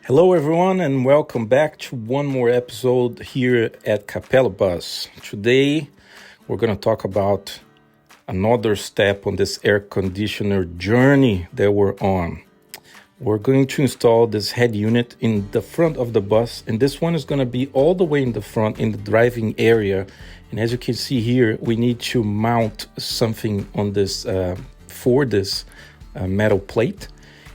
Hello, everyone, and welcome back to one more episode here at Capella Bus. Today, we're going to talk about another step on this air conditioner journey that we're on. We're going to install this head unit in the front of the bus, and this one is going to be all the way in the front in the driving area. And as you can see here, we need to mount something on this for this metal plate.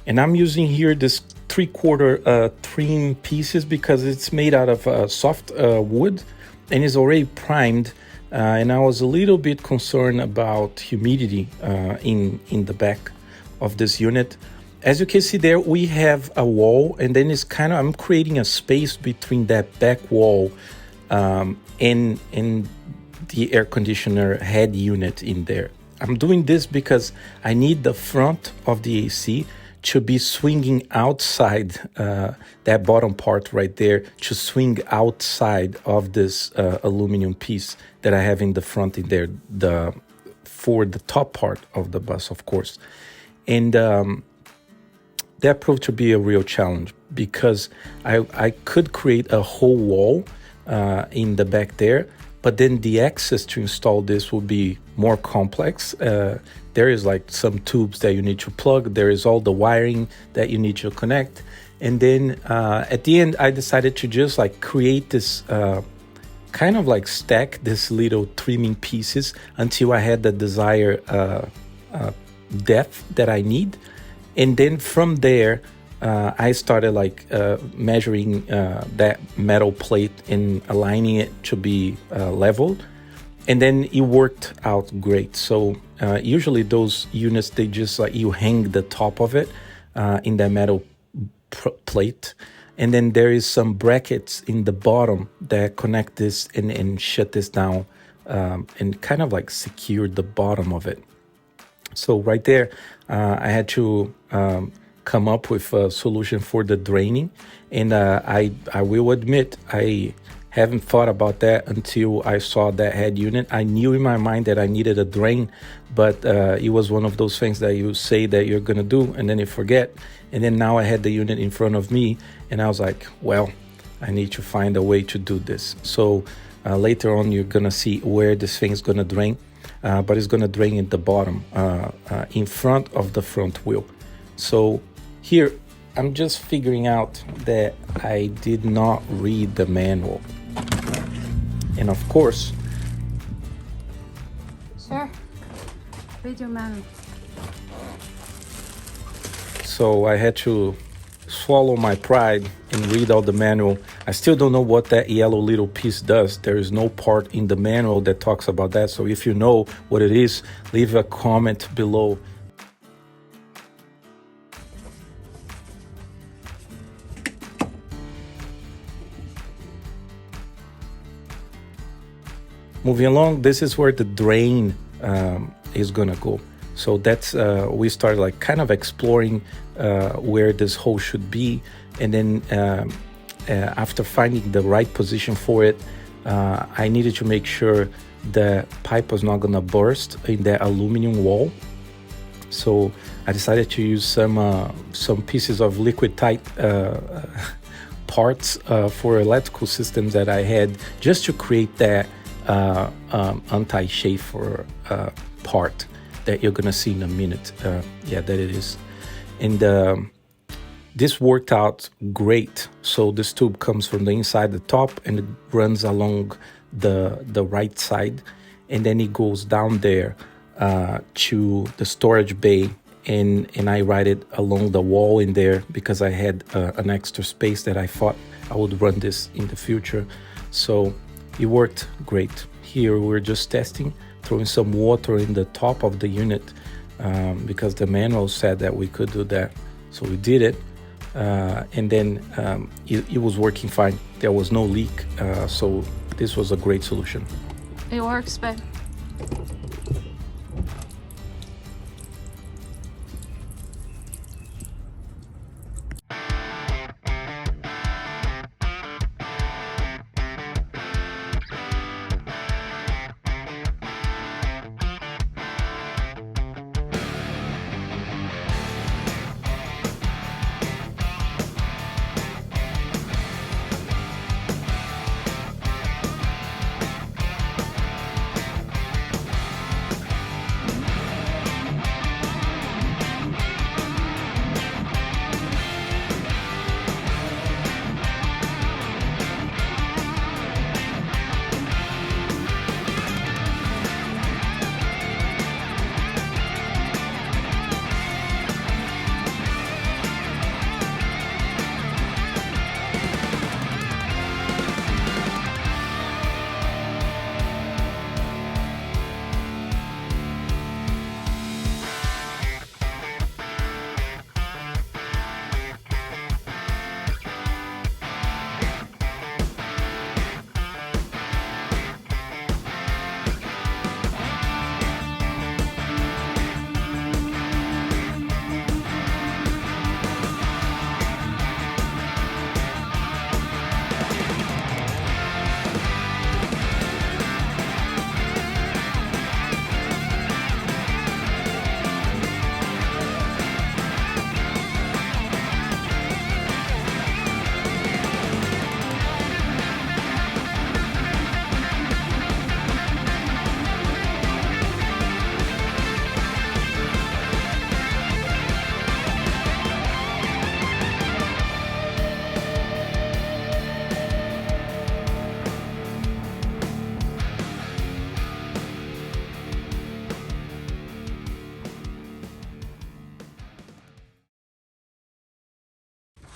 And I'm using here this 3/4 trim pieces because it's made out of soft wood and is already primed. And I was a little bit concerned about humidity in the back of this unit. As you can see there, we have a wall, and then I'm creating a space between that back wall and the air conditioner head unit in there. I'm doing this because I need the front of the AC to be swinging outside, that bottom part right there, to swing outside of this aluminum piece that I have in the front in there, for the top part of the bus, of course. And that proved to be a real challenge because I could create a whole wall in the back there, but then the access to install this will be more complex. There is like some tubes that you need to plug. There is all the wiring that you need to connect. And then at the end, I decided to just like create this kind of like stack this little trimming pieces until I had the desired depth that I need. And then from there, I started like measuring that metal plate and aligning it to be leveled. And then it worked out great. So usually those units, they just like you hang the top of it in that metal plate. And then there is some brackets in the bottom that connect this and shut this down and kind of like secure the bottom of it. So right there, I had to come up with a solution for the draining. And I will admit, I haven't thought about that until I saw that head unit. I knew in my mind that I needed a drain, but it was one of those things that you say that you're going to do and then you forget. And then now I had the unit in front of me and I was like, well, I need to find a way to do this. So later on, you're going to see where this thing is going to drain. But it's going to drain at the bottom, in front of the front wheel. So here, I'm just figuring out that I did not read the manual. And of course... Sure. Read your manual. So I had to swallow my pride and read out the manual. I still don't know what that yellow little piece does. There is no part in the manual that talks about that. So if you know what it is, leave a comment below. Moving along, this is where the drain is gonna go. So that's we started like kind of exploring where this hole should be, and then after finding the right position for it, I needed to make sure the pipe was not gonna burst in that aluminum wall. So I decided to use some pieces of liquid tight parts for electrical systems that I had, just to create that anti-chafer part that you're gonna see in a minute. Yeah, that it is. And this worked out great. So this tube comes from the inside the top and it runs along the right side, and then it goes down there to the storage bay, and I ride it along the wall in there because I had an extra space that I thought I would run this in the future. So it worked great. Here we're just testing, throwing some water in the top of the unit because the manual said that we could do that. So we did it, and then it was working fine. There was no leak, so this was a great solution. It works, babe.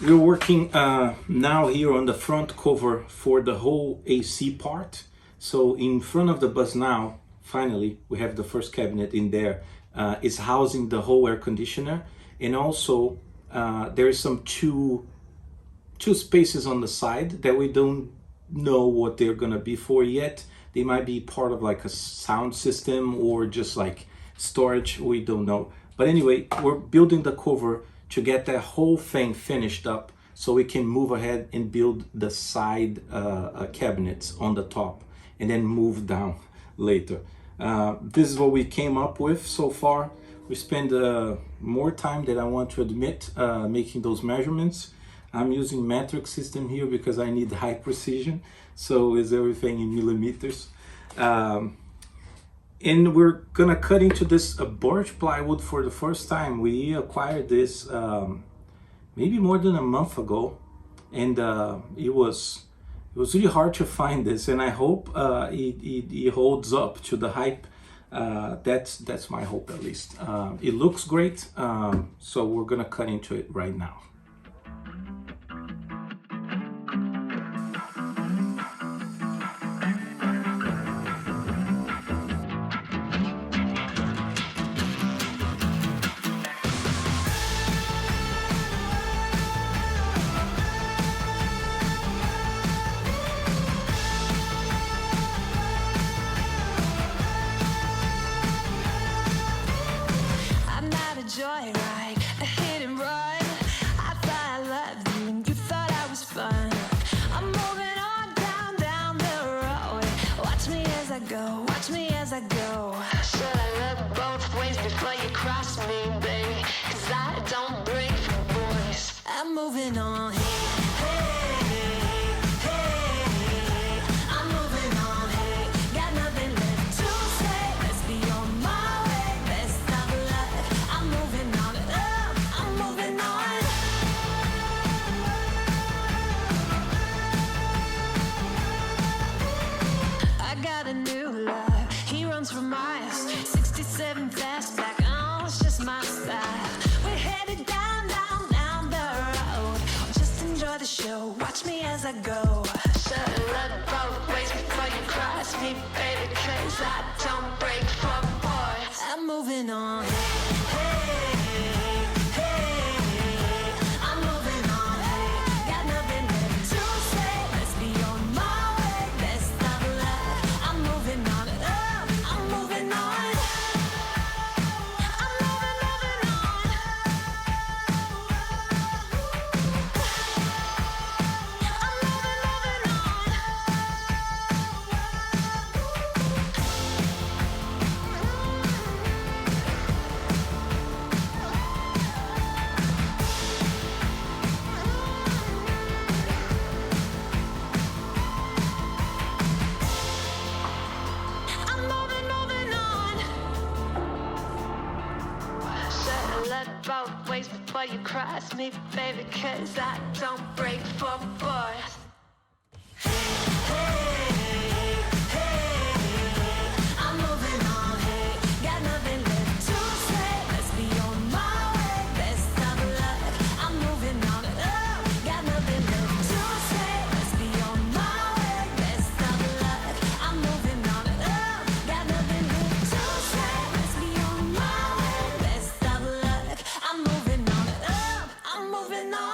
We're working now here on the front cover for the whole AC part. So in front of the bus now, finally, we have the first cabinet in there. Is housing the whole air conditioner, and also there is some two spaces on the side that we don't know what they're gonna be for yet. They might be part of like a sound system or just like storage, we don't know. But anyway, we're building the cover to get that whole thing finished up so we can move ahead and build the side cabinets on the top and then move down later. This is what we came up with so far. We spent more time than I want to admit making those measurements. I'm using metric system here because I need high precision, so is everything in millimeters. And we're gonna cut into this birch plywood for the first time. We acquired this maybe more than a month ago, and it was really hard to find this, and I hope it holds up to the hype. That's my hope, at least. It looks great, so we're gonna cut into it right now. Joyride, a hit and run. I thought I loved you and you thought I was fun. I'm moving on down the road. Watch me as I go, watch me as I go. Should I look both ways before you cross me, baby? 'Cause I don't break for boys. I'm moving on. For miles, 67 fastback, oh, it's just my style. We're headed down the road. Just enjoy the show, watch me as I go. Should've looked both ways before you cross me, baby, 'cause I don't break for boys. I'm moving on. Both ways before you cross me, baby, 'cause I don't break for boys. I'm moving on, hey, got nothing left to say. Let's be on my way, best of luck. I'm moving on, got nothing left to say. Let's be on my way, best of luck. I'm moving on, got nothing left to say. Let's be on my way, best of luck. I'm moving on, I'm moving on.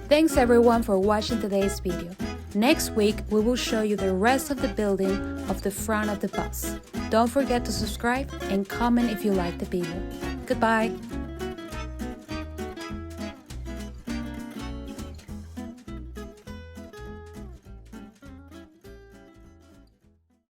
Thanks everyone for watching today's video. Next week, we will show you the rest of the building of the front of the bus. Don't forget to subscribe and comment if you like the video. Goodbye!